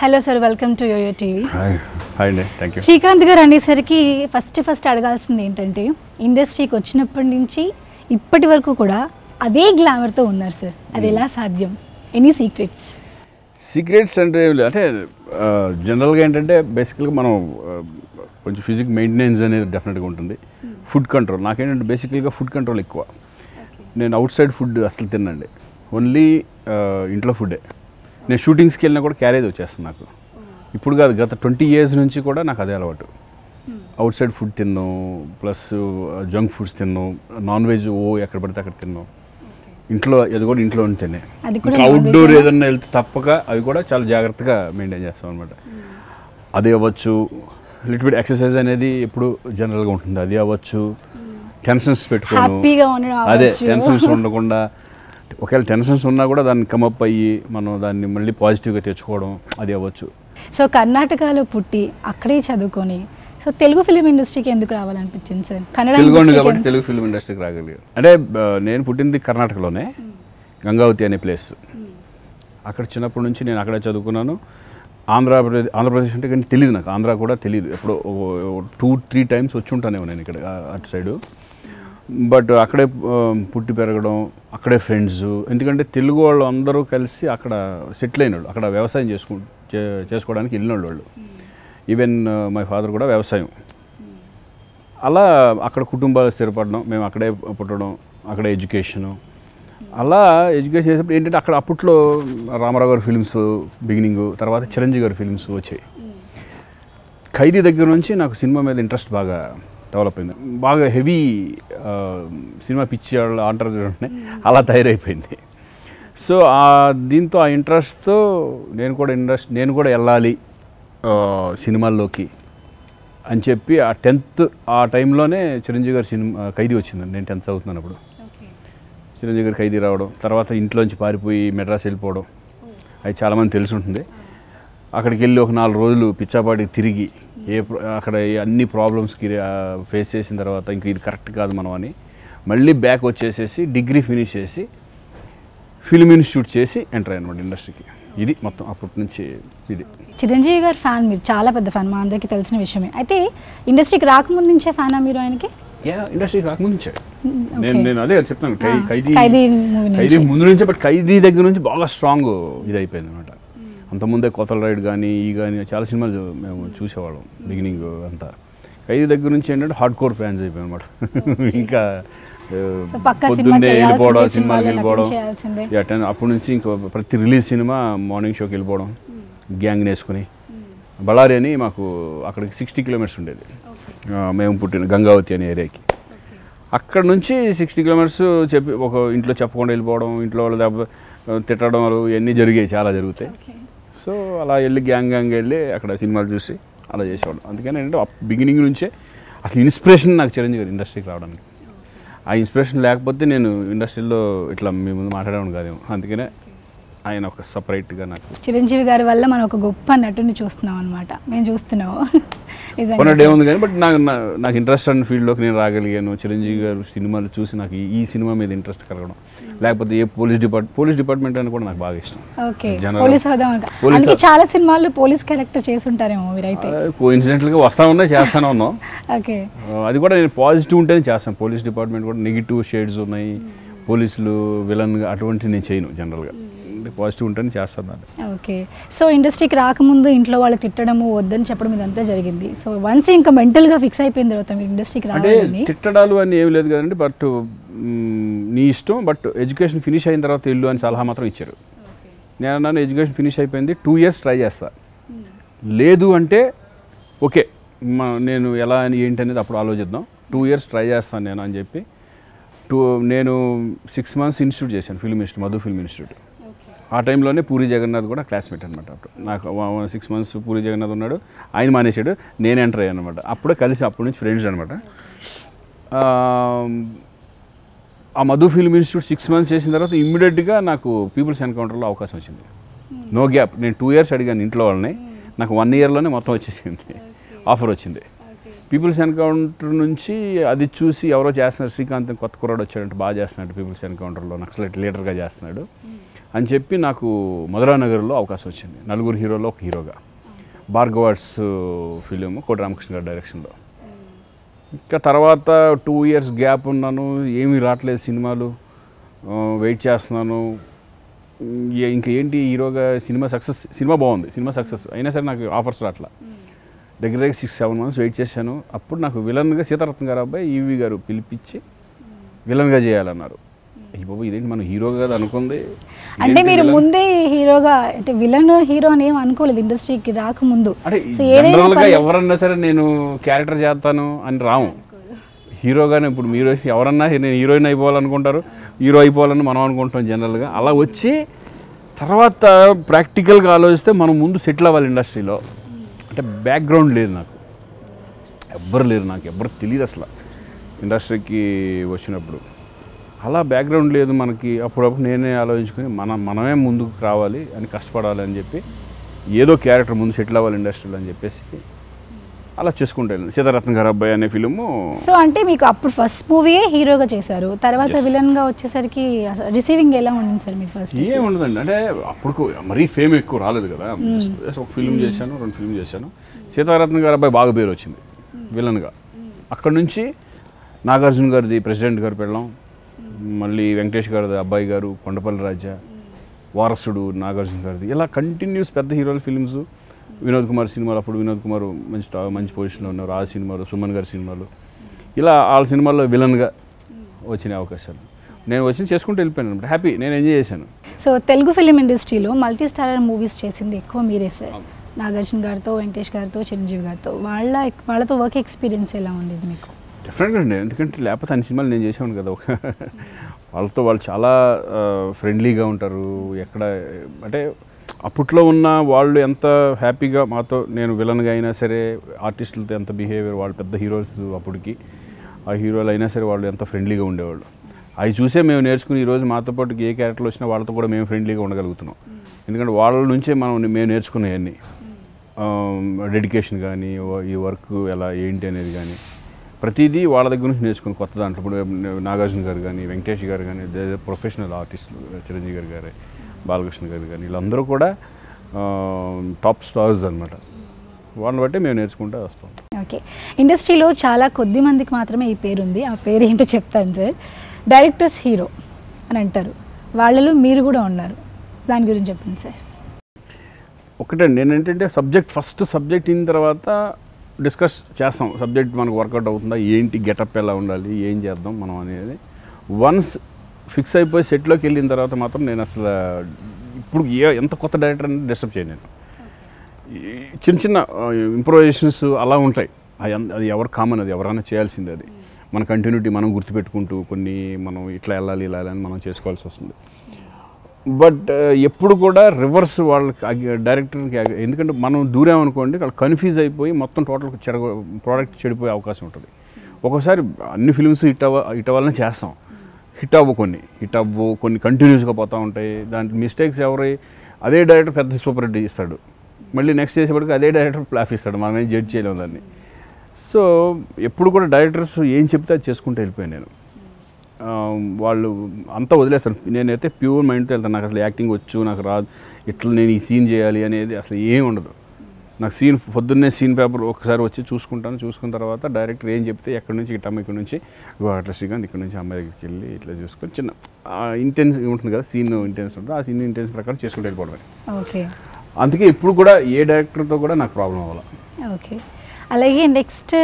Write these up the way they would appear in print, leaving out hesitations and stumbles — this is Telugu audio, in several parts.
Hello sir, welcome to YoYo TV. Hi అండి, థ్యాంక్ యూ. శ్రీకాంత్ గారు అనేసరికి ఫస్ట్ అడగాల్సింది ఏంటంటే, ఇండస్ట్రీకి వచ్చినప్పటి నుంచి ఇప్పటి వరకు కూడా అదే గ్లామర్తో ఉన్నారు సార్. అది ఎలా సాధ్యం? ఎనీ సీక్రెట్స్ అంటే ఏం లేదు. అంటే జనరల్గా ఏంటంటే బేసికల్గా మనం కొంచెం ఫిజిక్ మెయింటెనెన్స్ అనేది డెఫినెట్గా ఉంటుంది. ఫుడ్ కంట్రోల్ నాకేంటంటే బేసికల్గా ఫుడ్ కంట్రోల్ ఎక్కువ. నేను అవుట్ సైడ్ ఫుడ్ అసలు తినండి, ఓన్లీ ఇంట్లో ఫుడ్డే. నేను షూటింగ్స్కి వెళ్ళినా కూడా క్యారేజ్ వచ్చేస్తుంది నాకు. ఇప్పుడు కాదు, గత 20 years నుంచి కూడా నాకు అదే అలవాటు. అవుట్ సైడ్ ఫుడ్ తిన్నాను, ప్లస్ జంక్ ఫుడ్స్ తిన్నాను, నాన్ వెజ్ ఎక్కడ పడితే అక్కడ తిన్నాను. ఇంట్లో అది కూడా ఇంట్లో ఉంటేనే. ఇంకా అవుట్డోర్ ఏదన్నా వెళ్తే తప్పక అవి కూడా చాలా జాగ్రత్తగా మెయింటైన్ చేస్తాం అనమాట. అది అవ్వచ్చు, లిటిల్ బిట్ ఎక్సర్సైజ్ అనేది ఎప్పుడు జనరల్గా ఉంటుంది. అది అవ్వచ్చు, టెన్షన్స్ పెట్టుకోను, అదే టెన్షన్స్ ఉండకుండా. ఒకవేళ టెన్షన్స్ ఉన్నా కూడా దాన్ని కమప్ అయ్యి మనం దాన్ని మళ్ళీ పాజిటివ్గా తెచ్చుకోవడం, అది అవ్వచ్చు. సో కర్ణాటకలో పుట్టి అక్కడే చదువుకొని సో తెలుగు ఫిలిం ఇండస్ట్రీకి ఎందుకు రావాలనిపించింది సార్? తెలుగు కాబట్టి తెలుగు ఫిలిం ఇండస్ట్రీకి రాగలిగాను. అంటే నేను పుట్టింది కర్ణాటకలోనే, గంగావతి అనే ప్లేస్. అక్కడ చిన్నప్పటి నుంచి నేను అక్కడే చదువుకున్నాను. ఆంధ్రప్రదేశ్ అంటే కానీ తెలియదు నాకు, ఆంధ్ర కూడా తెలియదు. ఎప్పుడో 2-3 times వచ్చి ఉంటానేమో నేను ఇక్కడ అటు సైడు. బట్ అక్కడే పుట్టి పెరగడం, అక్కడే ఫ్రెండ్స్. ఎందుకంటే తెలుగు వాళ్ళు అందరూ కలిసి అక్కడ సెటిల్ అయిన వాళ్ళు, అక్కడ వ్యవసాయం చేసుకోవడానికి వెళ్ళిన వాళ్ళు. ఈవెన్ మై ఫాదర్ కూడా వ్యవసాయం. అలా అక్కడ కుటుంబాలు స్థిరపడడం, మేము అక్కడే పుట్టడం, అక్కడే ఎడ్యుకేషను. అలా ఎడ్యుకేషన్ చేసేప్పుడు ఏంటంటే అక్కడ అప్పట్లో రామారావు గారి ఫిల్మ్స్ బిగినింగ్, తర్వాత చిరంజీవి గారి ఫిల్మ్స్ వచ్చాయి. ఖైదీ దగ్గర నుంచి నాకు సినిమా మీద ఇంట్రెస్ట్ బాగా డెవలప్ అయింది. బాగా హెవీ సినిమా పిచ్చి వాళ్ళు అంటారు చూడండి, అలా తయారైపోయింది. సో దీంతో ఆ ఇంట్రెస్ట్తో నేను కూడా వెళ్ళాలి సినిమాల్లోకి అని చెప్పి ఆ 10th ఆ టైంలోనే చిరంజీవి గారి సినిమా ఖైదీ వచ్చిందండి. నేను 10th చదువుతున్నాను అప్పుడు. చిరంజీవి గారి ఖైదీ రావడం, తర్వాత ఇంట్లోంచి పారిపోయి మెడ్రాస్ వెళ్ళిపోవడం, అది చాలామంది తెలిసి ఉంటుంది. అక్కడికి వెళ్ళి ఒక 4 రోజులు పిచ్చాపాటికి తిరిగి అక్కడ అన్ని ప్రాబ్లమ్స్కి ఫేస్ చేసిన తర్వాత ఇంక ఇది కరెక్ట్ కాదు మనం అని మళ్ళీ బ్యాక్ వచ్చేసేసి డిగ్రీ ఫినిష్ చేసి ఫిల్మ్ ఇన్స్టిట్యూట్ చేసి ఎంటర్ అయ్యానమాట ఇండస్ట్రీకి. ఇది మొత్తం అప్పటి నుంచి. ఇది చిరంజీవి గారి ఫ్యాన్, మీరు చాలా పెద్ద ఫ్యాన్, మా అందరికీ తెలిసిన విషయమే. అయితే ఇండస్ట్రీకి రాకముందు నుంచే ఫ్యానా మీరు ఆయనకి? ఇండస్ట్రీకి రాకముందు నుంచే నేను అదే చెప్తాను. ఖైదీ ముందు నుంచే, బట్ ఖైదీ దగ్గర నుంచి బాగా స్ట్రాంగ్ ఇది అయిపోయింది అనమాట. అంతకుముందే కొత్తల రైడ్ కానీ చాలా సినిమాలు మేము చూసేవాళ్ళం బిగినింగ్ అంతా. ఖైదీ దగ్గర నుంచి ఏంటంటే హార్డ్ కోర్ ఫ్యాన్స్ అయిపోయాం అనమాట. ఇంకా పొద్దున్నే వెళ్ళిపోవడం, సినిమాకి వెళ్ళిపోవడం. అప్పటి నుంచి ఇంకా ప్రతి రిలీజ్ సినిమా మార్నింగ్ షోకి వెళ్ళిపోవడం, గ్యాంగ్ వేసుకుని. బళ్ళారి అని మాకు అక్కడికి 60 kilometers ఉండేది, మేము పుట్టిన గంగావతి అనే ఏరియాకి. అక్కడ నుంచి 60 kilometers చెప్పి ఒక ఇంట్లో చెప్పకుండా వెళ్ళిపోవడం, ఇంట్లో వాళ్ళు తిట్టడం ఇవన్నీ జరిగాయి, చాలా జరుగుతాయి. సో అలా వెళ్ళి గ్యాంగ్ వెళ్ళి అక్కడ సినిమాలు చూసి అలా చేసేవాడు. అందుకని ఏంటంటే బిగినింగ్ నుంచే అసలు ఇన్స్పిరేషన్ నాకు చిరంజీవి గారు ఇండస్ట్రీకి రావడానికి. ఆ ఇన్స్పిరేషన్ లేకపోతే నేను ఇండస్ట్రీలో ఇట్లా మీ ముందు మాట్లాడేవాడు కాదేమో. అందుకనే ఆయన ఒక సపరేట్గా నాకు. చిరంజీవి గారి వల్ల మనం ఒక గొప్ప నటుని చూస్తున్నాం అనమాట, మేము చూస్తున్నాము. కొన్నట్టు ఏముంది కానీ, బట్ నాకు ఇంట్రెస్ట్ అన్న ఫీల్డ్లోకి నేను రాగలిగాను. చిరంజీవి గారు సినిమాలు చూసి నాకు ఈ సినిమా మీద ఇంట్రెస్ట్ కలగడం, లేకపోతే ఏ పోలీస్ డిపార్ట్మెంట్ అని కూడా నాకు బాగా ఇష్టం. చాలా సినిమాల్లో పోలీస్ క్యారెక్టర్ చేసి ఉంటారేమో మీరైతే. కోఇన్సిడెంట్గా వస్తా ఉన్నాయి, చేస్తానే ఉన్నాం. అది కూడా నేను పాజిటివ్ ఉంటేనే చేస్తాను. పోలీస్ డిపార్ట్మెంట్ కూడా నెగిటివ్ షేడ్స్ ఉన్నాయి, పోలీసులు విలన్గా అటువంటి నేను చేయను. జనరల్గా పాజిటివ్ ఉంటేనే చేస్తాను. ఓకే. సో ఇండస్ట్రీకి రాకముందు ఇంట్లో వాళ్ళు తిట్టడము వద్దని చెప్పడం ఇదంతా జరిగింది. సో వన్స్ ఇంకా మెంటల్గా ఫిక్స్ అయిపోయిన తర్వాత ఇండస్ట్రీకి రావాలని. తిట్టడాలు అని ఏమి లేదు కదండి, బట్ నీ ఇష్టం. బట్ ఎడ్యుకేషన్ ఫినిష్ అయిన తర్వాత ఇల్లు అని సలహా మాత్రం ఇచ్చారు. నేను అన్నాను ఎడ్యుకేషన్ ఫినిష్ అయిపోయింది, 2 years ట్రై చేస్తా, లేదు అంటే ఓకే నేను ఎలా అని ఏంటి అనేది అప్పుడు ఆలోచిద్దాం, 2 years ట్రై చేస్తాను నేను అని చెప్పి నేను 6 months ఇన్స్టిట్యూట్ చేశాను, film institute, Madhu film institute. ఆ టైంలోనే పూరి జగన్నాథ్ కూడా క్లాస్మేట్ అనమాట. అప్పుడు నాకు 6 months పూరి జగన్నాథ్ ఉన్నాడు, ఆయన మానేశాడు, నేను ఎంటర్ అయ్యాను అనమాట. అప్పుడే కలిసి అప్పటి నుంచి ఫ్రెండ్స్ అనమాట. ఆ మధు ఫిల్మ్ ఇన్స్టిట్యూట్ 6 months చేసిన తర్వాత ఇమ్మీడియట్గా నాకు పీపుల్స్ ఎన్కౌంటర్లో అవకాశం వచ్చింది. No gap. నేను 2 years అడిగాను ఇంట్లో వాళ్ళని, నాకు 1 yearలోనే మొత్తం వచ్చేసింది, ఆఫర్ వచ్చింది. పీపుల్స్ ఎన్కౌంటర్ నుంచి అది చూసి ఎవరో చేస్తున్నారు, శ్రీకాంత్ కొత్త కుర్రాడు వచ్చాడంటే బాగా చేస్తున్నాడు, పీపుల్స్ ఎన్కౌంటర్లో నక్సలైట్ లీడర్గా చేస్తున్నాడు, అని చెప్పి నాకు మధురానగర్లో అవకాశం వచ్చింది, నలుగురు హీరోలో ఒక హీరోగా. భార్గవాడ్స్ ఫిలిం కోటి రామకృష్ణ గారి డైరెక్షన్లో. ఇంకా తర్వాత 2 years గ్యాప్ ఉన్నాను, ఏమీ రావట్లేదు సినిమాలు, వెయిట్ చేస్తున్నాను. ఇంకా ఏంటి హీరోగా సినిమా బాగుంది, సినిమా సక్సెస్ అయినా సరే నాకు ఆఫర్స్ రావట్లా. దగ్గర 6-7 months వెయిట్ చేశాను. అప్పుడు నాకు విలన్గా సీతారత్న గారు అబ్బాయి ఈవి గారు పిలిపించి విలన్గా చేయాలన్నారు. అయ్యి బాబు ఇదేంటి మనం హీరో కదా అనుకుంది. అంటే మీరు ముందే హీరోగా అంటే విలన్ హీరో అని ఏం అనుకోలేదు ఇండస్ట్రీకి రాకముందు? అంటే జనరల్గా ఎవరన్నా సరే నేను క్యారెక్టర్ చేస్తాను అని రాము, హీరోగానే. ఇప్పుడు మీరు ఎవరన్నా నేను హీరోయిన్ అయిపోవాలనుకుంటారు, హీరో అయిపోవాలని మనం అనుకుంటాం జనరల్గా. అలా వచ్చి తర్వాత ప్రాక్టికల్గా ఆలోచిస్తే మనం ముందు సెటిల్ అవ్వాలి ఇండస్ట్రీలో. అంటే బ్యాక్గ్రౌండ్ లేదు నాకు, ఎవ్వరు లేరు, నాకు ఎవ్వరు తెలియదు అసలు ఇండస్ట్రీకి వచ్చినప్పుడు. అలా బ్యాక్గ్రౌండ్ లేదు మనకి. అప్పుడప్పుడు నేనే ఆలోచించుకొని మనమే ముందుకు రావాలి అని కష్టపడాలి అని చెప్పి ఏదో క్యారెక్టర్ ముందు సెటిల్ అవ్వాలి ఇండస్ట్రీలో అని చెప్పేసి అలా చేసుకుంటూ వెళ్ళాను. సీతారత్న గారు అబ్బాయి అనే ఫిలిము. సో అంటే మీకు అప్పుడు ఫస్ట్ మూవీయే హీరోగా చేశారు, తర్వాత విలన్గా వచ్చేసరికి రిసీవింగ్ ఎలా ఉండింది సార్ మీరు ఫస్ట్? ఏం ఉండదండి, అంటే అప్పుడు మరీ ఫేమ్ ఎక్కువ రాలేదు కదా. ఒక ఫిలిం చేశాను, 2 ఫిలిం చేశాను. సీతారత్న గారు అబ్బాయి బాగా పేరు వచ్చింది విలన్గా. అక్కడ నుంచి నాగార్జున గారిది ప్రెసిడెంట్ గారు పెళ్ళాం, మళ్ళీ వెంకటేష్ గారిది అబ్బాయి గారు కొండపల్లి రాజా, వారసుడు నాగార్జున గారిది, ఇలా కంటిన్యూస్ పెద్ద హీరోల ఫిలిమ్స్. వినోద్ కుమార్ సినిమాలు, అప్పుడు వినోద్ కుమార్ మంచి పొజిషన్లో ఉన్నారు. ఆ సినిమాలు, సుమన్ గారి సినిమాలు, ఇలా వాళ్ళ సినిమాల్లో విలన్గా వచ్చిన అవకాశాలు నేను వచ్చి చేసుకుంటూ వెళ్ళిపోయాను అనమాట. హ్యాపీ, నేను ఎంజాయ్ చేశాను. సో తెలుగు ఫిలిం ఇండస్ట్రీలో మల్టీ స్టారర్ మూవీస్ చేసింది ఎక్కువ మీరే సార్. నాగార్జున గారితో, వెంకటేష్ గారితో, చిరంజీవి గారితో, వాళ్ళతో వర్క్ ఎక్స్పీరియన్స్ ఎలా ఉండేది మీకు? డెఫినెట్గా అండి, ఎందుకంటే లేకపోతే అన్ని సినిమాలు నేను చేసాను కదా. వాళ్ళు చాలా ఫ్రెండ్లీగా ఉంటారు. ఎక్కడ అంటే అప్పట్లో ఉన్న వాళ్ళు ఎంత హ్యాపీగా మాతో, నేను విలన్గా అయినా సరే ఆర్టిస్టులతో ఎంత బిహేవియర్, వాళ్ళు పెద్ద హీరోస్ అప్పటికి, ఆ హీరోలు అయినా సరే వాళ్ళు ఎంత ఫ్రెండ్లీగా ఉండేవాళ్ళు. అవి చూసే మేము నేర్చుకుని ఈరోజు మాతో పాటు ఏ క్యారెక్టర్లు వచ్చినా వాళ్ళతో కూడా మేము ఫ్రెండ్లీగా ఉండగలుగుతున్నాం. ఎందుకంటే వాళ్ళ నుంచే మేము నేర్చుకునేవన్నీ, డెడికేషన్ కానీ, ఈ వర్క్ ఎలా ఏంటి అనేది కానీ ప్రతిదీ వాళ్ళ దగ్గర నుంచి నేర్చుకుని కొత్త దాంట్లో. ఇప్పుడు నాగార్జున గారు కానీ, వెంకటేష్ గారు కానీ, ప్రొఫెషనల్ ఆర్టిస్టులు, చిరంజీవి గారు కానీ, బాలకృష్ణ గారు కానీ, వీళ్ళందరూ కూడా టాప్ స్టార్స్ అనమాట. వాళ్ళని బట్టి మేము నేర్చుకుంటూ వస్తాం. ఓకే, ఇండస్ట్రీలో చాలా కొద్ది మందికి మాత్రమే ఈ పేరు ఉంది, ఆ పేరు ఏంటో చెప్తాను సార్. డైరెక్టర్స్ హీరో అని అంటారు, వాళ్ళలో మీరు కూడా ఉన్నారు, దాని గురించి చెప్పండి సార్. ఒకటండి, నేను ఏంటంటే ఫస్ట్ సబ్జెక్ట్ అయిన తర్వాత డిస్కస్ చేస్తాం. సబ్జెక్ట్ మనకు వర్కౌట్ అవుతుందా, ఏంటి, గెటప్ ఎలా ఉండాలి, ఏం చేద్దాం మనం అనేది. వన్స్ ఫిక్స్ అయిపోయి సెట్లోకి వెళ్ళిన తర్వాత మాత్రం నేను అసలు ఇప్పుడు ఎంత కొత్త డైరెక్టర్ అనేది డిస్టర్బ్ చేయను. నేను చిన్న చిన్న ఇంప్రొవైజేషన్స్ అలా ఉంటాయి, అది ఎవరు కామన్, అది ఎవరైనా చేయాల్సిందే. అది మన కంటిన్యూటీ మనం గుర్తుపెట్టుకుంటూ కొన్ని మనం ఇట్లా వెళ్ళాలి ఇలా అని మనం చేసుకోవాల్సి వస్తుంది. బట్ ఎప్పుడు కూడా రివర్స్ వాళ్ళకి డైరెక్టర్కి, ఎందుకంటే మనం దూరామనుకోండి వాళ్ళు కన్ఫ్యూజ్ అయిపోయి మొత్తం టోటల్ ప్రోడక్ట్ చెడిపోయే అవకాశం ఉంటుంది. ఒక్కోసారి అన్ని ఫిల్మ్స్ హిట్ అవ్వాలని చేస్తాం, హిట్ అవ్వు కొన్ని కంటిన్యూస్గా పోతూ ఉంటాయి. దాంట్లో మిస్టేక్స్ అదే డైరెక్టర్ పెద్ద సూపర్ హిట్ ఇస్తాడు, మళ్ళీ నెక్స్ట్ చేసేప్పటికి అదే డైరెక్టర్ ఫ్లాప్ ఇస్తాడు, మనం ఏం జడ్జ్ చేయలేము దాన్ని. సో ఎప్పుడు కూడా డైరెక్టర్స్ ఏం చెప్తే అది చేసుకుంటూ వెళ్ళిపోయాను నేను. వాళ్ళు అంతా వదిలేస్తాను, నేనైతే ప్యూర్ మైండ్తో వెళ్తాను. నాకు అసలు యాక్టింగ్ వచ్చు, నాకు రాదు, ఇట్లా నేను ఈ సీన్ చేయాలి అనేది అసలు ఏం ఉండదు నాకు. పొద్దున్నే సీన్ పేపర్ ఒకసారి వచ్చి చూసుకుంటాను, చూసుకున్న తర్వాత డైరెక్టర్ ఏం చెప్తే ఎక్కడి నుంచి ఇక్కడ నుంచి అట్లా శ్రీకాంత్ ఇక్కడ నుంచి అమ్మాయి దగ్గరికి వెళ్ళి ఇట్లా చూసుకొని చిన్న ఇంటెన్స్ ఉంటుంది కదా, సీన్ ఇంటెన్స్ ఉంటుంది, ఆ సీన్ ఇంటెన్స్ ప్రకారం చేసుకుంటూ వెళ్ళిపోవడమే. ఓకే, అందుకే ఇప్పుడు కూడా ఏ డైరెక్టర్తో కూడా నాకు ప్రాబ్లం అవ్వాలి. ఓకే, అలాగే నెక్స్ట్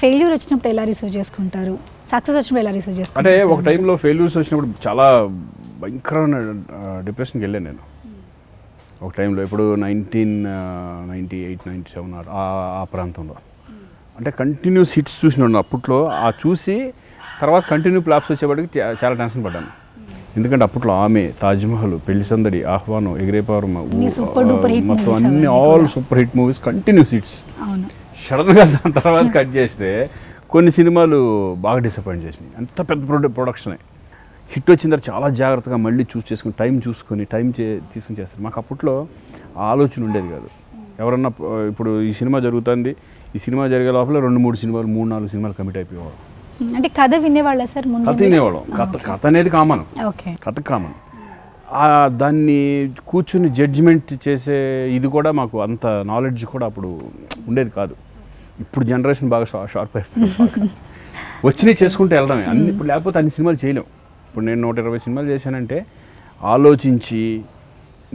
ఫెయిల్యూర్ వచ్చినప్పుడు ఎలా రిసీవ్ చేసుకుంటారు, సక్సెస్ వచ్చినప్పుడు ఎలా రిసీవ్ చేసుకుంటారు? అంటే ఒక టైంలో ఫెయిల్యూర్స్ వచ్చినప్పుడు చాలా భయంకరమైన డిప్రెషన్కి వెళ్ళాను నేను ఒక టైంలో. ఇప్పుడు 1998, 97 ఆ ప్రాంతంలో. అంటే కంటిన్యూస్ హిట్స్ చూసినాను అప్పట్లో. ఆ చూసి తర్వాత కంటిన్యూ ఫ్లాప్స్ వచ్చేవాడికి చాలా టెన్షన్ పడ్డాను. ఎందుకంటే అప్పట్లో ఆమె, తాజ్మహల్, పెళ్లి సందడి, ఆహ్వానం, ఎగిరేపారు, మొత్తం అన్ని all super hit movies, continuous hits. సడన్గా దాని తర్వాత కట్ చేస్తే కొన్ని సినిమాలు బాగా డిసప్పాయింట్ చేసినాయి. అంత పెద్ద ప్రొడక్షనే. హిట్ వచ్చిన తర్వాత చాలా జాగ్రత్తగా మళ్ళీ చేసుకుని టైం తీసుకుని చేస్తారు. మాకు అప్పట్లో ఆలోచన ఉండేది కాదు. ఎవరన్నా ఇప్పుడు ఈ సినిమా జరుగుతుంది, ఈ సినిమా జరిగే లోపల 2-3 సినిమాలు, 3-4 సినిమాలు కమిట్ అయిపోయేవాడు. అంటే కథ వినేవాళ్ళ సార్? కథ వినేవాళ్ళం. కథ అనేది కామన్, కథ కామన్. దాన్ని కూర్చుని జడ్జిమెంట్ చేసే ఇది కూడా మాకు అంత నాలెడ్జ్ కూడా అప్పుడు ఉండేది కాదు. ఇప్పుడు జనరేషన్ బాగా షార్ప్ అయిపోయింది. వచ్చినాయి చేసుకుంటూ వెళ్ళడమే అన్ని. ఇప్పుడు లేకపోతే అన్ని సినిమాలు చేయలేం. ఇప్పుడు నేను 120 సినిమాలు చేశానంటే ఆలోచించి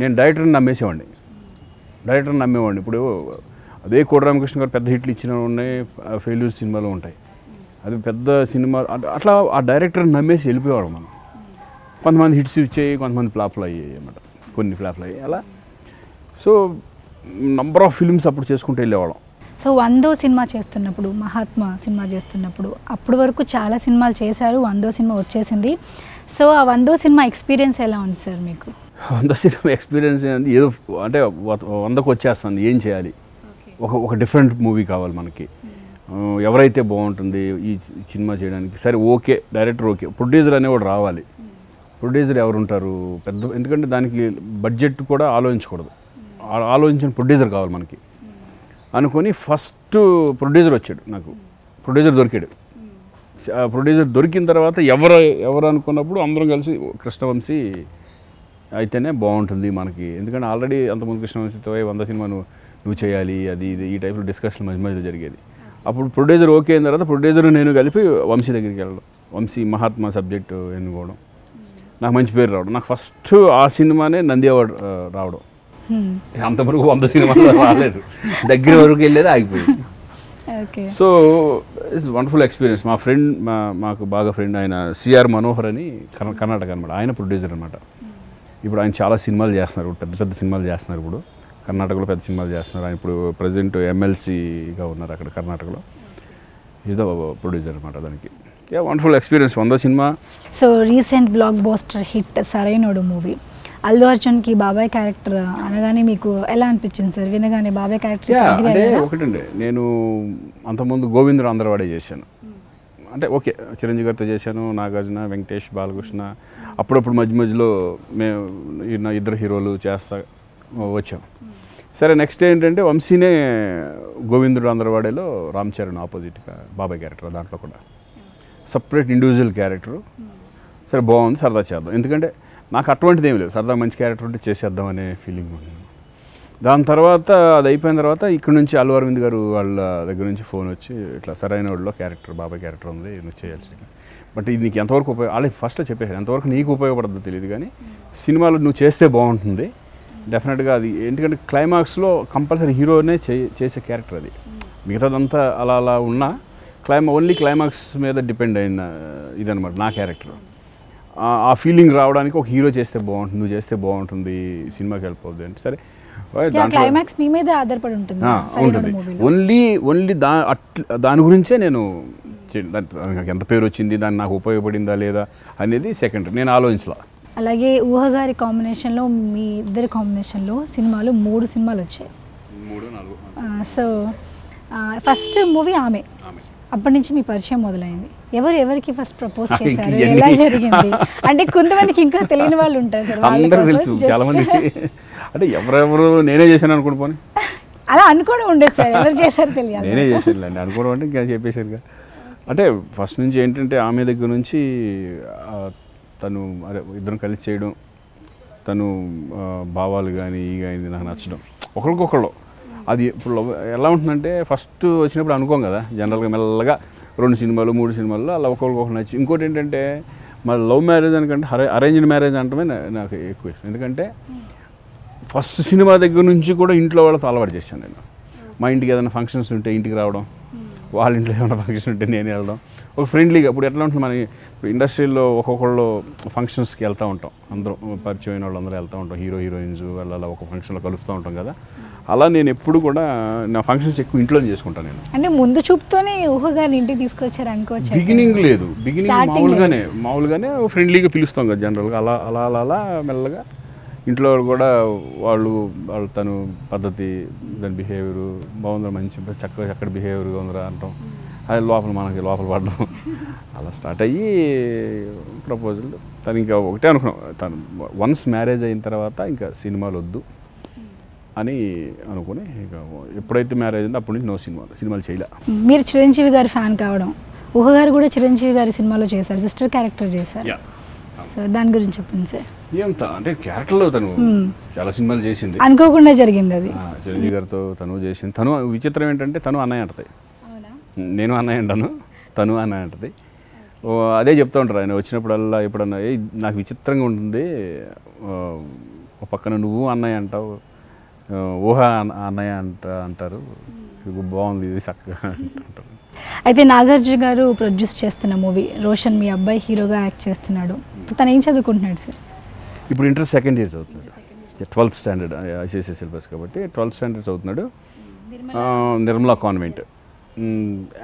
నేను డైరెక్టర్ని నమ్మేసేవాడిని. ఇప్పుడు అదే కోడి రామకృష్ణ గారు పెద్ద హిట్లు ఇచ్చిన ఉన్నాయి, ఫెయిల్యూర్ సినిమాలు ఉంటాయి. అది పెద్ద సినిమా అట్లా ఆ డైరెక్టర్ని నమ్మేసి వెళ్ళిపోయేవాడు మనం. కొంతమంది హిట్స్ ఇచ్చాయి, కొంతమంది ఫ్లాప్లు అయ్యాయి అన్నమాట, కొన్ని ఫ్లాప్లు అయ్యాయి అలా. సో నంబర్ ఆఫ్ ఫిల్మ్స్ అప్పుడు చేసుకుంటూ వెళ్ళేవాళ్ళం. సో 100వ సినిమా చేస్తున్నప్పుడు, మహాత్మా సినిమా చేస్తున్నప్పుడు అప్పటి వరకు చాలా సినిమాలు చేశారు, 100వ సినిమా వచ్చేసింది. సో ఆ 100వ సినిమా ఎక్స్పీరియన్స్ ఎలా ఉంది సార్ మీకు? 100 సినిమా ఎక్స్పీరియన్స్ ఏదో అంటే 100కు వచ్చేస్తుంది, ఏం చేయాలి, ఒక డిఫరెంట్ మూవీ కావాలి మనకి, ఎవరైతే బాగుంటుంది ఈ సినిమా చేయడానికి. సరే ఓకే, డైరెక్టర్ ఓకే, ప్రొడ్యూసర్ అనేవాడు రావాలి. ప్రొడ్యూసర్ ఎవరు ఉంటారు పెద్ద, ఎందుకంటే దానికి బడ్జెట్ కూడా ఆలోచించకూడదు, ఆలోచించిన ప్రొడ్యూసర్ కావాలి మనకి అనుకొని ఫస్ట్ ప్రొడ్యూసర్ వచ్చాడు. నాకు ప్రొడ్యూసర్ దొరికాడు. ప్రొడ్యూసర్ దొరికిన తర్వాత ఎవరు అనుకున్నప్పుడు అందరం కలిసి కృష్ణవంశీ అయితేనే బాగుంటుంది మనకి, ఎందుకంటే ఆల్రెడీ అంతకుముందు కృష్ణవంశీతో 100 సినిమా నువ్వు చేయాలి, అది ఇది ఈ టైప్లో డిస్కషన్ మధ్య మధ్యలో జరిగేది. అప్పుడు ప్రొడ్యూసర్ ఓకే అయిన తర్వాత ప్రొడ్యూసర్ నేను కలిపి వంశీ దగ్గరికి వెళ్ళడం, వంశీ మహాత్మా సబ్జెక్టు ఎన్నుకోవడం, నాకు మంచి పేరు రావడం. నాకు ఫస్ట్ ఆ సినిమానే నంది అవార్డు రావడం. అంతవరకు 100 సినిమాలు రాలేదు, దగ్గర వరకు వెళ్ళేది ఆగిపోయింది. So it's wonderful experience. మా ఫ్రెండ్, మాకు బాగా ఫ్రెండ్ ఆయన సిఆర్ మనోహర్ అని కర్ణాటక అనమాట, ఆయన ప్రొడ్యూసర్ అనమాట. ఇప్పుడు ఆయన చాలా సినిమాలు చేస్తున్నారు, పెద్ద సినిమాలు చేస్తున్నారు. ఇప్పుడు కర్ణాటకలో పెద్ద సినిమాలు చేస్తున్నారు. ఆయన ఇప్పుడు ప్రజెంట్ ఎమ్మెల్సీగా ఉన్నారు అక్కడ కర్ణాటకలో. ఈజ్ ద ప్రొడ్యూసర్ అనమాట దానికి. వండర్ఫుల్ ఎక్స్పీరియన్స్ 100 సినిమా. So recent blockbuster hit Sarrainodu movie, Allu అర్జున్కి బాబాయ్ క్యారెక్టర్ అనగానే మీకు ఎలా అనిపించింది సార్? వినగానే బాబాయ్ క్యారెక్టర్ అంటే ఒకటండి, నేను అంతకుముందు గోవిందుడు అందరవాడే చేశాను. అంటే ఓకే, చిరంజీవి గారితో చేశాను, నాగార్జున, వెంకటేష్, బాలకృష్ణ, అప్పుడప్పుడు మధ్యలో మేము ఇద్దరు హీరోలు చేస్తా వచ్చాం. సరే నెక్స్ట్ ఏంటంటే వంశీనే గోవిందుడు అందరవాడేలో రామ్ చరణ్ ఆపోజిట్గా బాబాయ్ క్యారెక్టర్, దాంట్లో కూడా సపరేట్ ఇండివిజువల్ క్యారెక్టరు. సరే బాగుంది, సరదా చేద్దాం, ఎందుకంటే నాకు అటువంటిది ఏమి లేదు, సరదా మంచి క్యారెక్టర్ ఉంటే చేసేద్దాం అనే ఫీలింగ్ ఉంది. దాని తర్వాత అది అయిపోయిన తర్వాత ఇక్కడ నుంచి అల్లు అరవింద్ గారు వాళ్ళ దగ్గర నుంచి ఫోన్ వచ్చి ఇట్లా సరైన వాళ్ళలో క్యారెక్టర్ బాబాయ్ క్యారెక్టర్ ఉంది, నువ్వు చేయాల్సి. బట్ ఇది నీకు ఎంతవరకు వాళ్ళకి ఫస్ట్లో చెప్పేసాను, ఎంతవరకు నీకు ఉపయోగపడద్దో తెలియదు, కానీ సినిమాలో నువ్వు చేస్తే బాగుంటుంది డెఫినెట్గా. అది ఎందుకంటే క్లైమాక్స్లో కంపల్సరీ హీరోనే చేసే క్యారెక్టర్ అది, మిగతాదంతా అలా అలా ఉన్నా ఓన్లీ క్లైమాక్స్ మీద డిపెండ్ అయిన ఇదనమాట నా క్యారెక్టర్. ఆ ఫీలింగ్ రావడానికి ఒక హీరో చేస్తే బాగుంటుంది, నువ్వు చేస్తే బాగుంటుంది, సినిమాకి వెళ్ళిపోద్ది అంటే సరే క్లైమాక్స్ మీ మీద ఆధారపడి ఉంటుంది. ఓన్లీ దాని గురించే నేను నాకు ఎంత పేరు వచ్చింది, దాన్ని నాకు ఉపయోగపడిందా లేదా అనేది సెకండ్, నేను ఆలోచించలా. అలాగే ఊహగారి కాంబినేషన్లో, మీ ఇద్దరి కాంబినేషన్లో సినిమాలు 3 సినిమాలు వచ్చాయి. 3-4. సో ఫస్ట్ మూవీ ఆమె, అప్పటి నుంచి మీ పరిచయం మొదలైంది. ఎవరికి ఫస్ట్ ప్రపోజ్ చేశారు, ఎలా జరిగింది? అంటే కొంతమందికి ఇంకా తెలియని వాళ్ళు ఉంటారు సార్, అందరూ తెలుసు చాలా మంది. అంటే ఎవరెవరు నేనే చేశాను అనుకోండి, పోనీ అలా అనుకోవడం ఉండేది సార్, ఎవరు చేశారు తెలియాలి. నేనే చేశాను అండి అనుకోవడం అంటే ఇంకా చెప్పేశారుగా. అంటే ఫస్ట్ నుంచి ఏంటంటే ఆమె దగ్గర నుంచి తను ఇద్దరం కలిసి చేయడం, తను భావాలు కానీ కానీ నాకు నచ్చడం, ఒకరికొకళ్ళు. అది ఇప్పుడు ఎలా ఉంటుందంటే ఫస్ట్ వచ్చినప్పుడు అనుకోం కదా, జనరల్గా మెల్లగా 2 సినిమాలు 3 సినిమాల్లో అలా ఒకరికొకరు నచ్చి. ఇంకోటి ఏంటంటే మరి లవ్ మ్యారేజ్ అనుకంటే అరేంజ్డ్ మ్యారేజ్ అంటమే నాకు ఎక్కువ ఇష్టం, ఎందుకంటే ఫస్ట్ సినిమా దగ్గర నుంచి కూడా ఇంట్లో వాళ్ళతో అలవాటు చేశాను నేను. మా ఇంటికి ఏదైనా ఫంక్షన్స్ ఉంటే ఇంటికి రావడం, వాళ్ళ ఇంట్లో ఏమైనా ఫంక్షన్ ఉంటే నేను వెళ్ళడం, ఒక ఫ్రెండ్లీగా. ఇప్పుడు ఎట్లా ఉంటుంది, మన ఇండస్ట్రీలో ఒక్కొక్కళ్ళు ఫంక్షన్స్కి వెళ్తూ ఉంటాం, అందరం పరిచయమైన వాళ్ళు అందరూ వెళ్తూ ఉంటాం, హీరోయిన్స్ వాళ్ళ ఒక ఫంక్షన్లో కలుస్తూ ఉంటాం కదా. అలా నేను ఎప్పుడు కూడా నా ఫంక్షన్స్ ఎక్కువ ఇంట్లోనే చేసుకుంటాను నేను. అంటే ముందు చూపుతోనే ఊహగారిని ఇంటికి తీసుకొచ్చారు అనుకోవచ్చు. బిగినింగ్ లేదు, బిగినింగ్ మామూలుగానే ఫ్రెండ్లీగా పిలుస్తాం కదా జనరల్గా. అలా అలా అలా అలా మెల్లగా ఇంట్లో కూడా వాళ్ళు తను పద్ధతి, దాని బిహేవియరు బాగుందా, మంచి చక్కటి బిహేవియర్గా ఉందిరా అంటాం, అది మనకి లోపల పడడం, అలా స్టార్ట్ అయ్యి ప్రపోజల్. తను ఇంకా ఒకటే అనుకున్నాం, తను వన్స్ మ్యారేజ్ అయిన తర్వాత ఇంకా సినిమాలు వద్దు అని అనుకుని ఇక ఎప్పుడైతే మ్యారేజ్ అయిందో అప్పటి నుంచి సినిమాలు చేయలే. మీరు చిరంజీవి గారి ఫ్యాన్ కావడం, ఊహగారు కూడా చిరంజీవి గారి సినిమాలో చేశారు, సిస్టర్ క్యారెక్టర్ చేశారు. సో దాని గురించి చెప్పండి సార్. అంటే క్యారెక్టర్లో తను చాలా సినిమాలు చేసింది, అనుకోకుండా జరిగింది అది. చిరంజీవి గారితో తను చేసింది. తను విచిత్రం ఏంటంటే తను అన్నయ్య అంటది, నేను అన్నయ్య అంటాను, తను అన్నయ్య అంటది. అదే చెప్తూ ఉంటారు ఆయన వచ్చినప్పుడల్లా. ఎప్పుడన్నా నాకు విచిత్రంగా ఉంటుంది, ఒక పక్కన నువ్వు అన్నయ్య అంటావు, ఊహ అన్నయ్య అంటారు, బాగుంది ఇది చక్కగా అంటారు. అయితే నాగార్జున గారు ప్రొడ్యూస్ చేస్తున్న మూవీ రోషన్ మీ అబ్బాయి హీరోగా యాక్ట్ చేస్తున్నాడు. తను ఏం చదువుకుంటున్నాడు సార్? ఇప్పుడు ఇంటర్ సెకండ్ ఇయర్ చదువుతున్నాడు, 12th స్టాండర్డ్, ఐసిఐసి సిలబస్ కాబట్టి 12th స్టాండర్డ్ చదువుతున్నాడు, నిర్మలా కాన్వెంట్.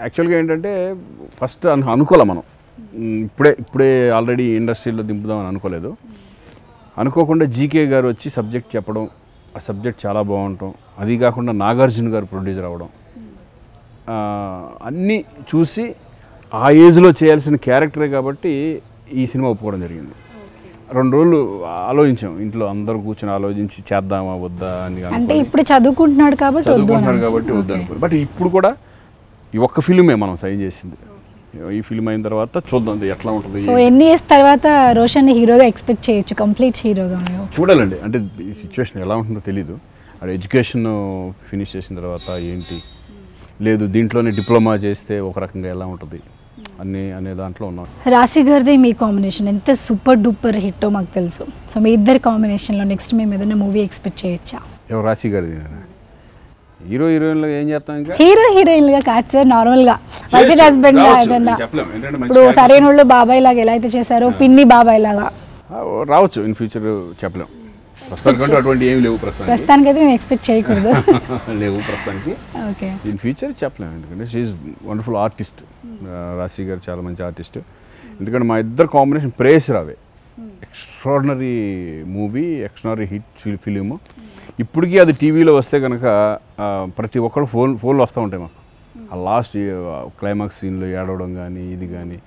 యాక్చువల్గా ఏంటంటే ఫస్ట్ అనుకోలే మనం, ఇప్పుడే ఆల్రెడీ ఇండస్ట్రీలో దింపుదామని అనుకోలేదు. అనుకోకుండా జీకే గారు వచ్చి సబ్జెక్ట్ చెప్పడం, ఆ సబ్జెక్ట్ చాలా బాగుంటాం, అది కాకుండా నాగార్జున గారు ప్రొడ్యూసర్ అవ్వడం, అన్నీ చూసి ఆ ఏజ్లో చేయాల్సిన క్యారెక్టరే కాబట్టి ఈ సినిమా ఒప్పుకోవడం జరిగింది. 2 రోజులు ఆలోచించాం, ఇంట్లో అందరూ కూర్చొని ఆలోచించి చేద్దామా వద్దా అని. అంటే ఇప్పుడు చదువుకుంటున్నాడు కాబట్టి వద్దు. బట్ ఇప్పుడు కూడా ఈ ఒక్క ఫిల్మే మనం సైన్ చేసింది, ఈ ఫిల్మ్ అయిన తర్వాత చూద్దాం ఎట్లా ఉంటుంది. సో ఎన్ని ఇయర్స్ తర్వాత రోషన్ హీరోగా ఎక్స్పెక్ట్ చేయొచ్చు, కంప్లీట్ హీరోగా? చూడాలండి, అంటే ఈ సిచ్యువేషన్ ఎలా ఉంటుందో తెలీదు. అది ఎడ్యుకేషన్ ఫినిష్ చేసిన తర్వాత ఏంటి, లేదు దీంట్లోనే డిప్లొమా చేస్తే ఒక రకంగా ఎలా ఉంటుంది అనే దాంట్లో ఉన్నాం. రాశి గారిది మీ కాంబినేషన్ ఎంత సూపర్ డూపర్ హిట్టో మాకు తెలుసు. సో మీ ఇద్దరు కాంబినేషన్లో నెక్స్ట్ మేము ఏదైనా మూవీ ఎక్స్పెక్ట్ చేయొచ్చా? ఎవరు రాశి గారిది? హీరో హీరోయిన్లో ఏం చేస్తాం, ఇంకా హీరోయిన్లుగా కాదు సార్, నార్మల్గా వైఫ్ అండ్ హస్బెండ్ ఏదన్నా. ఇప్పుడు సరైన వాళ్ళు బాబాయ్ లాగా ఎలా అయితే చేశారో పిన్ని బాబాయ్ లాగా రావచ్చు, ఇన్ ఫ్యూచర్ చెప్పలేం. ప్రస్తుతానికి అటువంటి ఏమి లేవు, ప్రస్తుతానికి అయితే నేను ఎక్స్పెక్ట్ చేయకూడదు లేవు ప్రస్తుతానికి. ఓకే, ఇన్ ఫ్యూచర్ చెప్పలేము, ఎందుకంటే షీఈ్ వండర్ఫుల్ ఆర్టిస్ట్. రాశి గారు చాలా మంచి ఆర్టిస్ట్. ఎందుకంటే మా ఇద్దరు కాంబినేషన్ ప్రేస్ రావే, extraordinary movie, extraordinary hit film. ఇప్పటికీ అది టీవీలో వస్తే కనుక ప్రతి ఒక్కరు ఫోన్లో వస్తూ ఉంటాయి మాకు. ఆ లాస్ట్ క్లైమాక్స్ సీన్లో ఏడవడం కానీ ఇది కానీ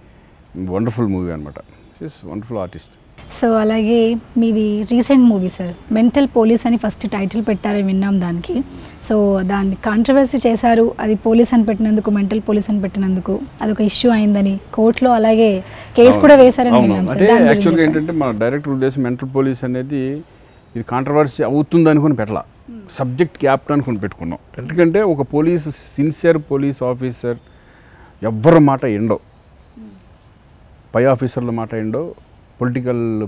వండర్ఫుల్ మూవీ అనమాట. She wonderful artist. సో అలాగే మీది recent movie sir, mental police అని ఫస్ట్ టైటిల్ పెట్టారని విన్నాం దానికి. సో దాన్ని కాంట్రవర్సీ చేశారు, అది పోలీస్ అని పెట్టినందుకు, మెంటల్ పోలీస్ అని పెట్టినందుకు అదొక ఇష్యూ అయిందని కోర్టులో అలాగే కేసు కూడా వేశారని విన్నాం సార్. యాక్చువల్గా ఏంటంటే మా డైరెక్టర్ ఉద్దేశం మెంటల్ పోలీస్ అనేది ఇది కాంట్రవర్సీ అవుతుంది అనుకుని పెట్టాల, సబ్జెక్ట్ క్యాప్ట్ అనుకుని పెట్టుకున్నాం. ఎందుకంటే ఒక పోలీసు, సిన్సియర్ పోలీస్ ఆఫీసర్ ఎవ్వరి మాట ఎండో, పై ఆఫీసర్ల మాట ఎండో,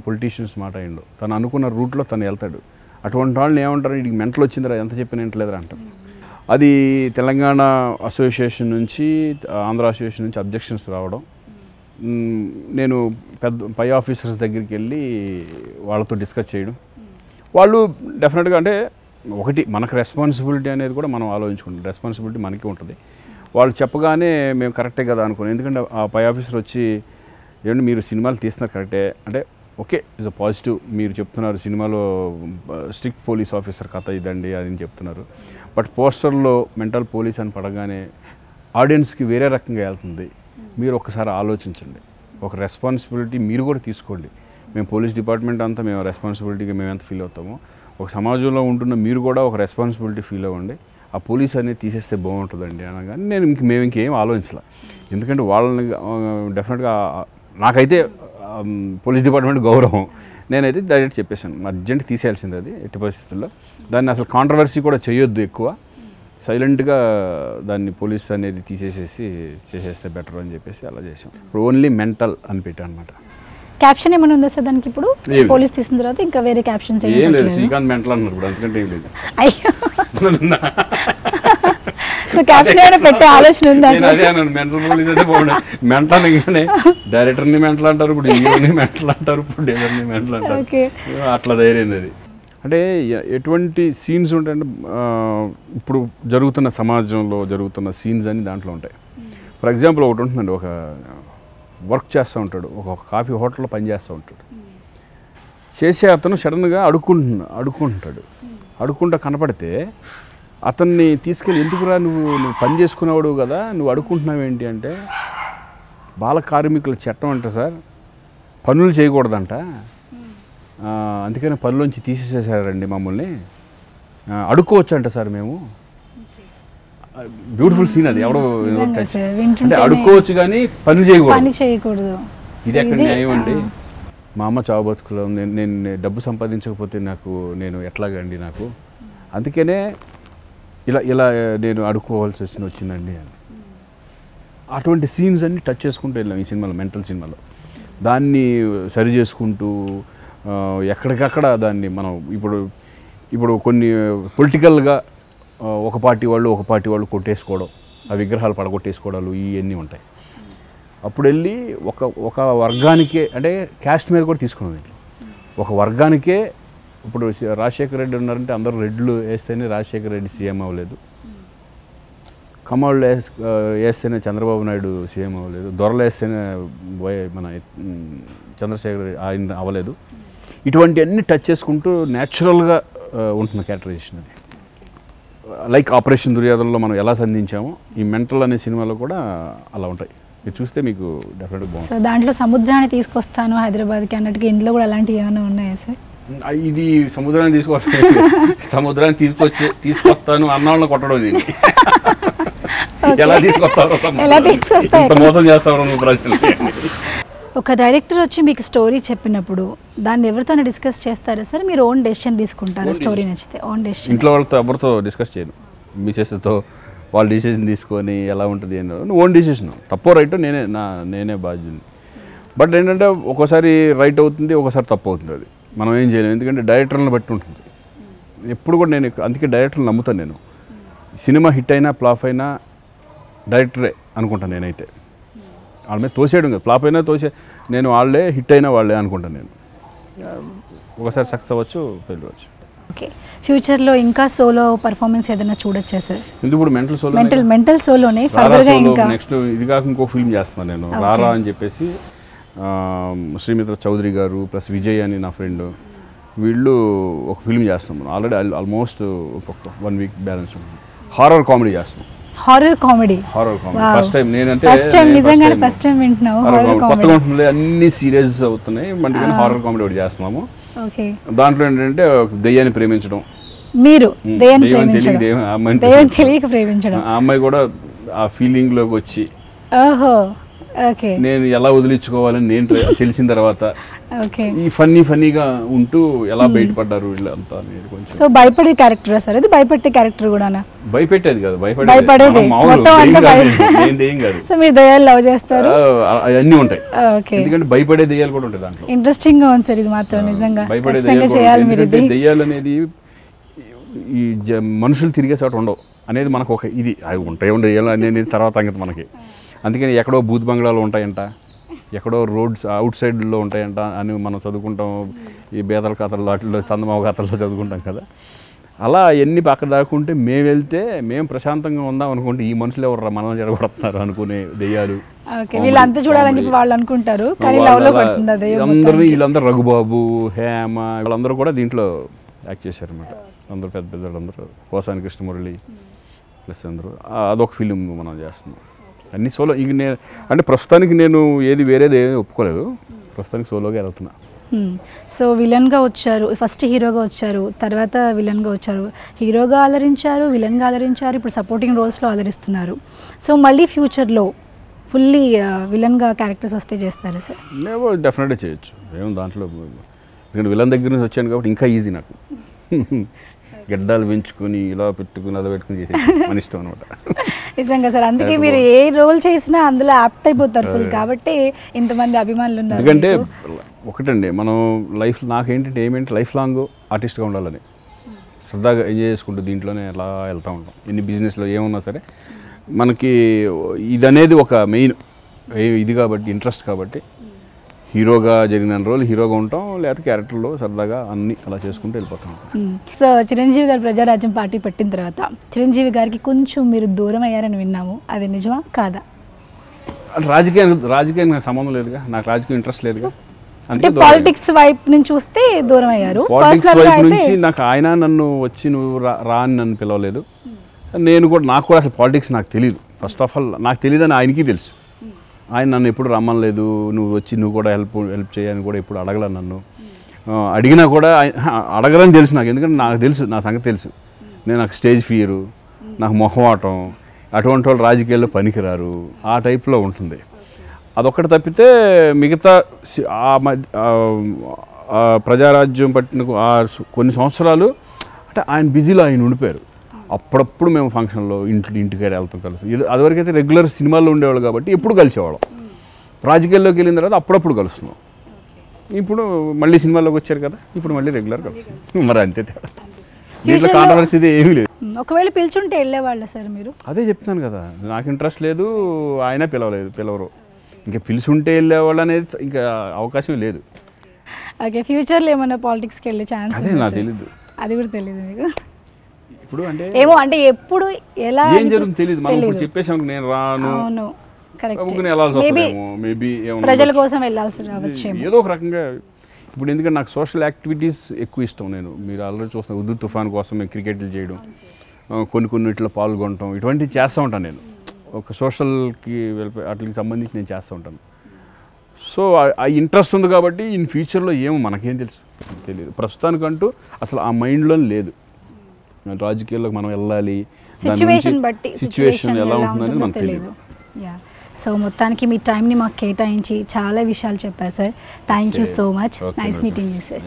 పొలిటీషియన్స్ మాట ఏండో, తను అనుకున్న రూట్లో తను వెళ్తాడు. అటువంటి వాళ్ళని ఏమంటారు, వీడికి మెంటల్ వచ్చిందిరా, ఎంత చెప్పిన వింటలేదురా అంటాం. అది తెలంగాణ అసోసియేషన్ నుంచి, ఆంధ్ర అసోసియేషన్ నుంచి అబ్జెక్షన్స్ రావడం, నేను పై ఆఫీసర్స్ దగ్గరికి వెళ్ళి వాళ్ళతో డిస్కస్ చేయడం. వాళ్ళు డెఫినెట్గా అంటే ఒకటి మనకు రెస్పాన్సిబిలిటీ అనేది కూడా మనం ఆలోచించుకుంటాం, రెస్పాన్సిబిలిటీ మనకి ఉంటుంది. వాళ్ళు చెప్పగానే మేము కరెక్టే కదా అనుకున్నాం. ఎందుకంటే ఆ పై ఆఫీసర్ వచ్చి ఏమంటే మీరు సినిమాలు తీస్తున్నారు కరెక్టే అంటే, ఓకే ఇస్ అ పాజిటివ్, మీరు చెప్తున్నారు సినిమాలో స్ట్రిక్ట్ పోలీస్ ఆఫీసర్ కథ ఇదండి అని చెప్తున్నారు. బట్ పోస్టర్లో మెంటల్ పోలీస్ అని పడగానే ఆడియన్స్కి వేరే రకంగా వెళ్తుంది. మీరు ఒకసారి ఆలోచించండి, ఒక రెస్పాన్సిబిలిటీ మీరు కూడా తీసుకోండి. మేము పోలీస్ డిపార్ట్మెంట్ అంతా మేము రెస్పాన్సిబిలిటీగా మేము ఎంత ఫీల్ అవుతామో, ఒక సమాజంలో ఉంటున్న మీరు కూడా ఒక రెస్పాన్సిబిలిటీ ఫీల్ అవ్వండి. ఆ పోలీస్ అనేది తీసేస్తే బాగుంటుందండి అనగానే మేము ఇంకేం ఆలోచించాల. ఎందుకంటే వాళ్ళని డెఫినెట్గా నాకైతే పోలీస్ డిపార్ట్మెంట్ గౌరవం, నేనైతే డైరెక్ట్ చెప్పేశాను అర్జెంట్ తీసేయాల్సింది అది ఎట్టి పరిస్థితుల్లో. దాన్ని అసలు కాంట్రవర్సీ కూడా చేయొద్దు, ఎక్కువ సైలెంట్గా దాన్ని పోలీస్ అనేది చేసేస్తే బెటర్ అని చెప్పేసి అలా చేసాం. ఇప్పుడు ఓన్లీ మెంటల్ అని పెట్టాను అనమాట. క్యాప్షన్ ఏమైనా ఉందా సార్ దానికి? ఇప్పుడు పోలీస్ తీసిన తర్వాత ఇంకా వేరే క్యాప్షన్స్ ఏం లేదు, శ్రీకాంత్ మెంటల్ అన్నారు ఇప్పుడు, అందుకంటే ఏం లేదు. అయ్యో, సో క్యాప్షన్ ఏమైనా పెట్టే ఆలోచన ఉందా? మెంటల్ పోలీస్ అయితే బాగుండే, మెంటల్ ఇంకానే డైరెక్టర్ని మెంటల్ అంటారు, ఇప్పుడు హీరోని మెంటల్ అంటారు, ఇప్పుడు డైరెక్టర్ని మెంటల్ అంటారు, అట్లా ధైర్యం అది. అంటే ఎటువంటి సీన్స్ ఉంటాయంటే ఇప్పుడు జరుగుతున్న సమాజంలో జరుగుతున్న సీన్స్ అని దాంట్లో ఉంటాయి. ఫర్ ఎగ్జాంపుల్ ఒకటి ఉంటుందండి, ఒక వర్క్ చేస్తూ ఉంటాడు, ఒక కాఫీ హోటల్లో పనిచేస్తూ ఉంటాడు. చేసే అతను సడన్గా అడుక్కుంటాడు. అడుక్కుంటా కనపడితే అతన్ని తీసుకెళ్ళి, ఎందుకురా నువ్వు పని చేసుకునేవాడు కదా, నువ్వు అడుక్కుంటున్నావు ఏంటి అంటే, బాల కార్మికుల చట్టం అంట సార్, పనులు చేయకూడదంట, అందుకని పనులోంచి తీసేసేసారండి మమ్మల్ని, అడుక్కోవచ్చు అంట సార్ మేము. బ్యూటిఫుల్ సీన్ అది, ఎవడో అంటే అడుక్కోవచ్చు కానీ పనులు చేయకూడదు. ఇది ఎక్కడ న్యాయం అండి? మా అమ్మ చావు బతుకులో నేను డబ్బు సంపాదించకపోతే నేను ఎట్లాగండి నాకు, అందుకనే ఇలా నేను అడుక్కోవాల్సి వచ్చిందండి అని. అటువంటి సీన్స్ అన్నీ టచ్ చేసుకుంటూ వెళ్ళాం ఈ సినిమాలో, మెంటల్ సినిమాలో. దాన్ని సరి చేసుకుంటూ ఎక్కడికక్కడ దాన్ని మనం ఇప్పుడు కొన్ని పొలిటికల్గా ఒక పార్టీ వాళ్ళు కొట్టేసుకోవడం, ఆ విగ్రహాలు పడగొట్టేసుకోవడాలు ఇవన్నీ ఉంటాయి. అప్పుడు వెళ్ళి ఒక వర్గానికే, అంటే క్యాస్ట్ మీద కూడా తీసుకున్నాం. ఒక వర్గానికే, ఇప్పుడు రాజశేఖర రెడ్డి ఉన్నారంటే అందరూ రెడ్లు వేస్తేనే రాజశేఖర రెడ్డి సీఎం అవ్వలేదు, కమళ్ళు వేస్తేనే చంద్రబాబు నాయుడు సీఎం అవ్వలేదు, దొరలు వేస్తేనే మన చంద్రశేఖర్ ఆయన అవ్వలేదు. ఇటువంటి అన్ని టచ్ చేసుకుంటూ న్యాచురల్గా ఉంటుంది క్యారెక్టరైజేషన్. అది లైక్ ఆపరేషన్ దుర్యోధనలో మనం ఎలా సంధించామో ఈ మెంటల్ అనే సినిమాలో కూడా అలా ఉంటాయి. మీరు చూస్తే మీకు డెఫినెట్గా బాగుంటుంది. సో దాంట్లో సముద్రాన్ని తీసుకొస్తాను హైదరాబాద్కి అన్నట్టుగా ఇంట్లో కూడా అలాంటివి ఏమైనా ఉన్నాయా సార్? ఇది సముద్రాన్ని సముద్రాన్ని తీసుకొస్తాను అన్నవాళ్ళని కొట్టడం ఇది. ఎలా తీసుకొస్తారో మోసం చేస్తారో ప్రశ్న. ఒక డైరెక్టర్ వచ్చి మీకు స్టోరీ చెప్పినప్పుడు దాన్ని ఎవరితోనే డిస్కస్ చేస్తారా సార్? మీరు ఓన్ డెసిషన్ తీసుకుంటారా? స్టోరీ నచ్చితే ఓన్ డెసిషన్. ఇంట్లో వాళ్ళతో ఎవరితో డిస్కస్ చేయను, మిసెస్తో వాళ్ళు డిసిషన్ తీసుకొని ఎలా ఉంటుంది అని. ఓన్ డిసిషన్, తప్పో రైటో నేనే బాధ్యత. బట్ ఏంటంటే ఒక్కోసారి రైట్ అవుతుంది, ఒక్కోసారి తప్పు అవుతుంది. అది మనం ఏం చేయలేము, ఎందుకంటే డైరెక్టర్లను బట్టి ఉంటుంది ఎప్పుడు కూడా. నేను అందుకే డైరెక్టర్లు నమ్ముతాను. నేను సినిమా హిట్ అయినా ఫ్లాప్ అయినా డైరెక్టరే అనుకుంటాను నేనైతే. వాళ్ళ మీద తోసేయడం కదా, ఫ్లాప్ అయినా నేను వాళ్ళే, హిట్ అయినా వాళ్ళే అనుకుంటాను నేను. ఒకసారి సక్సెస్ అవ్వచ్చు, ఫెయిల్ అవ్వచ్చు. ఓకే, ఫ్యూచర్లో ఇంకా సోలో పర్ఫార్మెన్స్ ఏదైనా చూడొచ్చా సార్? ఇప్పుడు మెంటల్ సోలోనే ఫర్దర్గా ఇంకా నెక్స్ట్ ఇది కాక ఇంకో ఫిల్మ్ చేస్తున్నాను నేను, రారా అని చెప్పేసి. శ్రీమిత్ర చౌదరి గారు ప్లస్ విజయ్ అని నా ఫ్రెండ్, వీళ్ళు ఒక ఫిల్మ్ చేస్తాం. ఆల్రెడీ ఆల్మోస్ట్ ఒక 1 వీక్ బ్యాలెన్స్ ఉంటుంది. హారర్ కామెడీ చేస్తాం. హారర్ కామెడీ ఫస్ట్ టైం నేనంటే కొత్తగా ఉంటుంది, అన్ని సీరియస్ అవుతున్నాయి. మంచిగా హారర్ కామెడీ ఒకటి చేస్తున్నాము. దాంట్లో ఏంటంటే దెయ్యాన్ని ప్రేమించడం, మీరు ఆ అమ్మాయి కూడా ఆ ఫీలింగ్ లోకి వచ్చి నేను ఎలా వదిలించుకోవాలని నేను తెలిసిన తర్వాత ఈ ఫన్నీగా ఉంటూ ఎలా బయటపడ్డారు వీళ్ళంతా. సో భయపడే క్యారెక్టర్ సార్ అది? భయపెట్టే క్యారెక్టర్ కూడా? భయపెట్టేది కాదు, భయపడేది ఏం కాదు. సో మీరు దయ్యాలు లవ్ చేస్తారు, అన్నీ ఉంటాయి. ఎందుకంటే భయపడే దయ్యాలు కూడా ఉంటాయి దాంట్లో. ఇంట్రెస్టింగ్ గా ఉంది సార్ ఇది మాత్రం, నిజంగా భయపడే దయ్యాలు అనేది ఈ మనుషులు తిరిగే చోట ఉండవు అనేది మనకు ఒక ఇది. అవి ఉంటాయి అనేది తర్వాత అంగతి మనకి. అందుకని ఎక్కడో బూత్ బంగ్లాలు ఉంటాయంట, ఎక్కడో రోడ్స్ అవుట్ సైడ్లో ఉంటాయంట అని మనం చదువుకుంటాం. ఈ బేదల కథల్లో వాటిల్లో చందమామ కథల్లో చదువుకుంటాం కదా. అలా ఎన్ని పక్కన దాక్కుంటే మేము వెళ్తే మేము ప్రశాంతంగా ఉందాం అనుకుంటే ఈ మనుషులు ఎవరు మనం జరగబడుతున్నారు అనుకునే దెయ్యాలు వీళ్ళంతా చూడాలని చెప్పి వాళ్ళు అనుకుంటారు. వీళ్ళందరూ రఘుబాబు, హేమ వీళ్ళందరూ కూడా దీంట్లో యాక్ట్ చేశారు అనమాట. అందరూ పెద్ద పెద్దలందరూ, కోసాని కృష్ణమురళి ప్లస్ అందరూ. అదొక ఫిలిం మనం చేస్తున్నాం. అన్ని సోలో. ఇంక నేను అంటే ప్రస్తుతానికి నేను ఏది వేరేది ఏది ఒప్పుకోలేదు, ప్రస్తుతానికి సోలోగా వెళ్తున్నా. సో విలన్గా వచ్చారు, ఫస్ట్ హీరోగా వచ్చారు, తర్వాత విలన్గా వచ్చారు. హీరోగా అలరించారు, విలన్గా అలరించారు, ఇప్పుడు సపోర్టింగ్ రోల్స్లో అలరిస్తున్నారు. సో మళ్ళీ ఫ్యూచర్లో ఫుల్లీ విలన్గా క్యారెక్టర్స్ వస్తే చేస్తారా సార్? నేను డెఫినెట్గా చేయొచ్చు, ఏమో దాంట్లో. ఎందుకంటే విలన్ దగ్గర నుంచి వచ్చాను కాబట్టి ఇంకా ఈజీ నాకు. గడ్డాలు పెంచుకొని ఇలా పెట్టుకుని అలా పెట్టుకుని చేసేది మన ఇష్టం అనమాట. నిజంగా సార్, అందుకే మీరు ఏ రోల్ చేసినా అందులో యాప్ట్ అయిపోతారు ఫుల్, కాబట్టి ఇంతమంది అభిమానులు ఉన్నారు. ఎందుకంటే ఒకటండి, మనం ఏమేంటి లైఫ్ లాంగ్ ఆర్టిస్ట్గా ఉండాలని సరదాగా ఎంజాయ్ చేసుకుంటూ దీంట్లోనే అలా వెళ్తూ ఉంటాం. ఎన్ని బిజినెస్లో ఏమున్నా సరే మనకి ఇది అనేది ఒక మెయిన్ ఇది కాబట్టి, ఇంట్రెస్ట్ కాబట్టి హీరోగా జరిగిన రోజులు హీరోగా ఉంటాం, లేకపోతే క్యారెక్టర్లో సరదాగా అన్ని అలా చేసుకుంటూ వెళ్ళిపోతాం. సో చిరంజీవి గారు ప్రజారాజ్యం పార్టీ పెట్టిన తర్వాత చిరంజీవి గారికి కొంచెం మీరు దూరం అయ్యారని విన్నాము, అది నిజమా కాదా? రాజకీయం నాకు సంబంధం లేదుగా, నాకు రాజకీయం ఇంట్రెస్ట్ లేదుగా. అంటే పాలిటిక్స్ వైపు నుంచి చూస్తే దూరం అయ్యారు. పాలిటిక్స్ వైపు నుంచి నాకు ఆయన నన్ను వచ్చి నువ్వు రా అని నన్ను పిలవలేదు. నాకు కూడా అసలు పాలిటిక్స్ నాకు తెలియదు. ఫస్ట్ ఆఫ్ ఆల్ నాకు తెలియదని ఆయనకి తెలుసు. ఆయన నన్ను ఎప్పుడు రమ్మనలేదు, నువ్వు వచ్చి నువ్వు కూడా హెల్ప్ చేయని కూడా ఎప్పుడు అడగల. నన్ను అడిగినా కూడా అడగలని తెలుసు నాకు, ఎందుకంటే నాకు తెలుసు, నా సంగతి తెలుసు. నాకు స్టేజ్ ఫియరు, నాకు మొహమాటం, అటువంటి వాళ్ళు రాజకీయాల్లో పనికిరారు, ఆ టైప్లో ఉంటుంది. అదొక్కటి తప్పితే మిగతా ప్రజారాజ్యం పట్టిన కొన్ని సంవత్సరాలు అంటే ఆయన బిజీలో ఆయన ఉండిపోయారు. అప్పుడప్పుడు మేము ఫంక్షన్లో ఇంటికి వెళ్తాం కలిసి. అదివరకైతే రెగ్యులర్ సినిమాల్లో ఉండేవాళ్ళు కాబట్టి ఎప్పుడు కలిసేవాళ్ళం. రాజకీయాల్లోకి వెళ్ళిన తర్వాత అప్పుడప్పుడు కలుస్తున్నాం. ఇప్పుడు మళ్ళీ సినిమాల్లోకి వచ్చారు కదా, ఇప్పుడు మళ్ళీ రెగ్యులర్ కలుస్తున్నాం. మరి అంతే తేడా, దీంట్లో కాంట్రవర్సీ ఏమీ లేదు. ఒకవేళ పిలుచుంటే వెళ్ళేవాళ్ళ సార్ మీరు? అదే చెప్తున్నాను కదా, నాకు ఇంట్రెస్ట్ లేదు, ఆయన పిలవరు. ఇంకా పిలుచుంటే వెళ్ళేవాళ్ళు అనేది ఇంకా అవకాశం లేదు. ఓకే, ఫ్యూచర్లో ఏమైనా పాలిటిక్స్కి వెళ్ళే ఛాన్స్? అదే నాకు తెలీదు, అది కూడా తెలియదు మీకు? ఇప్పుడు అంటే ఏమో అంటే ఎప్పుడు ఎలా ఏం జరుగుతుంది తెలియదు. మనం ఇప్పుడు చెప్పేసాం నేను రాను, అవును కరెక్ట్, మేబీ ప్రజల కోసం వెళ్ళాల్సి రావచ్చు ఏదో ఒక రకంగా. ఇప్పుడు ఎందుకంటే నాకు సోషల్ యాక్టివిటీస్ ఎక్కువ ఇష్టం. మీరు ఆల్రెడీ చూస్తాను, ఉద్దు తుఫాన్ కోసం మేము క్రికెట్లు చేయడం, కొన్ని ఇట్లా పాల్గొనటం, ఇటువంటివి చేస్తూ ఉంటాను. నేను ఒక సోషల్కి వాటికి సంబంధించి నేను చేస్తూ ఉంటాను. సో ఆ ఇంట్రెస్ట్ ఉంది కాబట్టి ఇన్ ఫ్యూచర్లో ఏమో మనకేం తెలియదు. ప్రస్తుతానికంటూ అసలు ఆ మైండ్లో లేదు. రాజకీయాల్లోకి మనం వెళ్ళాలి, సిచ్యువేషన్ ఎలా ఉంటుందని మనకు తెలియదు. సో మొత్తానికి మీ టైంని మాకు కేటాయించి చాలా విషయాలు చెప్పారు sir. Thank you so much. Nice meeting you sir.